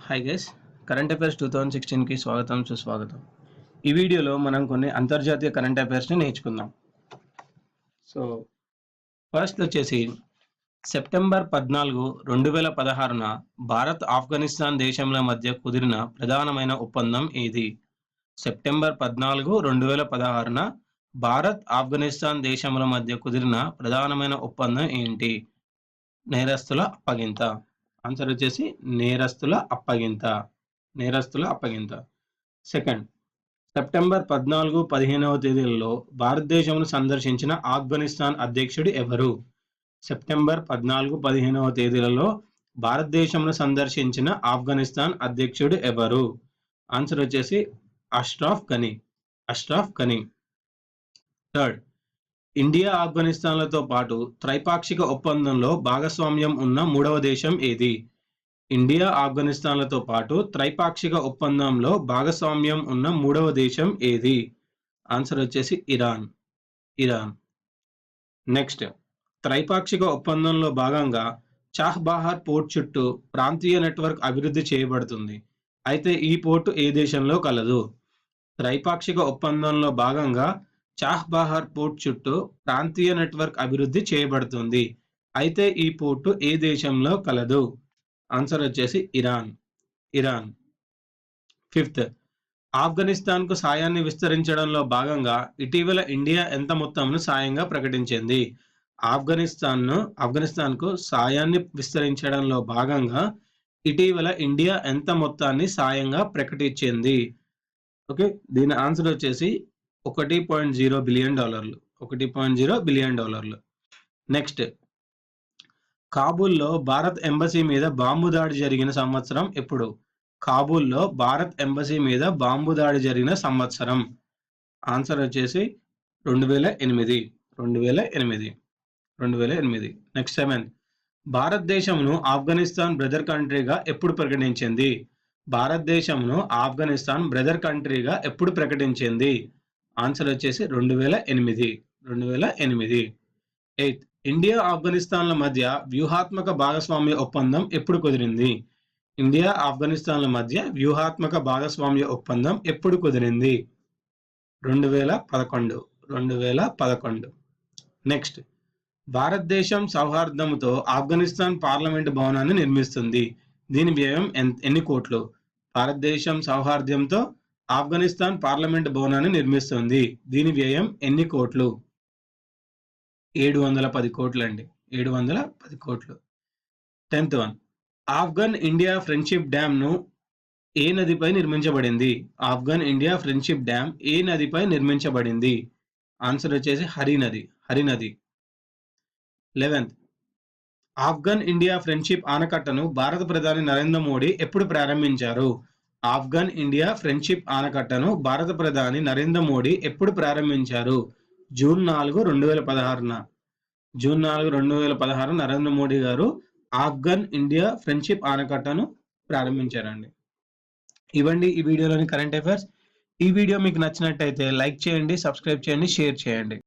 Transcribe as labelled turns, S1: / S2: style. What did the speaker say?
S1: Hi guys, current affairs 2016కి స్వాగతం సుస్వాగతం. ఈ వీడియోలో మనం కొన్ని అంతర్జాతీయ కరెంట్ అఫైర్స్ని నేర్చుకుందాం. సో ఫస్ట్ వచ్చేసి సెప్టెంబర్ 14, 2016న భారత్ ఆఫ్ఘనిస్తాన్ దేశంల మధ్య కుదిరిన ప్రధానమైన ఒప్పందం ఏది? సెప్టెంబర్ 14, 2016న భారత్ ఆఫ్ఘనిస్తాన్ దేశముల మధ్య కుదిరిన ప్రధానమైన ఒప్పందం ఏంటి? నేరస్తుల అప్పగింత. ఆన్సర్ వచ్చేసి నేరస్తుల అప్పగింత. సెకండ్, సెప్టెంబర్ 14, 15వ తేదీలలో భారతదేశంను సందర్శించిన ఆఫ్ఘనిస్తాన్ అధ్యక్షుడు ఎవరు? సెప్టెంబర్ 14, 15వ తేదీలలో భారతదేశంను సందర్శించిన ఆఫ్ఘనిస్తాన్ అధ్యక్షుడు ఎవరు? ఆన్సర్ వచ్చేసి అష్రఫ్ ఘనీ. థర్డ్, ఇండియా ఆఫ్ఘనిస్తాన్లతో పాటు త్రైపాక్షిక ఒప్పందంలో భాగస్వామ్యం ఉన్న మూడవ దేశం ఏది? ఇండియా ఆఫ్ఘనిస్తాన్లతో పాటు త్రైపాక్షిక ఒప్పందంలో భాగస్వామ్యం ఉన్న మూడవ దేశం ఏది? ఆన్సర్ వచ్చేసి ఇరాన్. నెక్స్ట్, త్రైపాక్షిక ఒప్పందంలో భాగంగా చాహ్బహార్ పోర్ట్ చుట్టూ ప్రాంతీయ నెట్వర్క్ అభివృద్ధి చేయబడుతుంది. అయితే ఈ పోర్టు ఏ దేశంలో కలదు? త్రైపాక్షిక ఒప్పందంలో భాగంగా చాహ్బహార్ పోర్ట్ చుట్టూ ప్రాంతీయ నెట్వర్క్ అభివృద్ధి చేయబడుతుంది. అయితే ఈ పోర్టు ఏ దేశంలో కలదు? ఆన్సర్ వచ్చేసి ఇరాన్. ఫిఫ్త్, ఆఫ్ఘనిస్తాన్కు సాయాన్ని విస్తరించడంలో భాగంగా ఇటీవల ఇండియా ఎంత మొత్తంను సాయంగా ప్రకటించింది? ఆఫ్ఘనిస్తాన్కు సాయాన్ని విస్తరించడంలో భాగంగా ఇటీవల ఇండియా ఎంత మొత్తాన్ని సాయంగా ప్రకటించింది? ఓకే, దీని ఆన్సర్ వచ్చేసి $1.0 బిలియన్. నెక్స్ట్, కాబూల్లో భారత్ ఎంబసీ మీద బాంబు దాడి జరిగిన సంవత్సరం ఎప్పుడు? కాబూల్లో భారత్ ఎంబసీ మీద బాంబు దాడి జరిగిన సంవత్సరం. ఆన్సర్ వచ్చేసి 2008. నెక్స్ట్, 7, భారతదేశంను ఆఫ్ఘనిస్తాన్ బ్రదర్ కంట్రీగా ఎప్పుడు ప్రకటించింది? భారతదేశంను ఆఫ్ఘనిస్తాన్ బ్రదర్ కంట్రీగా ఎప్పుడు ప్రకటించింది? ఆన్సర్ వచ్చేసి 2008. 8, ఇండియా ఆఫ్ఘనిస్తాన్ల మధ్య వ్యూహాత్మక భాగస్వామ్య ఒప్పందం ఎప్పుడు కుదిరింది? ఇండియా ఆఫ్ఘనిస్తాన్ల మధ్య వ్యూహాత్మక భాగస్వామ్య ఒప్పందం ఎప్పుడు కుదిరింది? 2011. నెక్స్ట్, భారతదేశం సౌహార్దంతో ఆఫ్ఘనిస్తాన్ పార్లమెంటు భవనాన్ని నిర్మిస్తుంది. దీని వ్యయం ఎన్ని కోట్లు? భారతదేశం సౌహార్దంతో ఆఫ్ఘనిస్తాన్ పార్లమెంట్ భవనాన్ని నిర్మిస్తుంది. దీని వ్యయం ఎన్ని కోట్లు? 710 కోట్లు అండి. 710 కోట్లు. 10th one, Afghan India friendship dam ను ఏ నదిపై నిర్మించబడింది? ఆఫ్ఘన్ ఇండియా ఫ్రెండ్షిప్ డ్యామ్ ఏ నదిపై నిర్మించబడింది? ఆన్సర్ వచ్చేసి హరి నది. 11th, ఆఫ్ఘన్ ఇండియా ఫ్రెండ్షిప్ ఆనకట్టను భారత ప్రధాని నరేంద్ర మోడీ ఎప్పుడు ప్రారంభించారు? ఆఫ్ఘన్ ఇండియా ఫ్రెండ్షిప్ ఆనకట్టను భారత ప్రధాని నరేంద్ర మోడీ ఎప్పుడు ప్రారంభించారు? జూన్ 4, 2016 నరేంద్ర మోడీ గారు ఆఫ్ఘన్ ఇండియా ఫ్రెండ్షిప్ ఆనకట్టను ప్రారంభించారండి. ఇవ్వండి ఈ వీడియోలోని కరెంట్ అఫైర్స్. ఈ వీడియో మీకు నచ్చినట్టయితే లైక్ చేయండి, సబ్స్క్రైబ్ చేయండి, షేర్ చేయండి.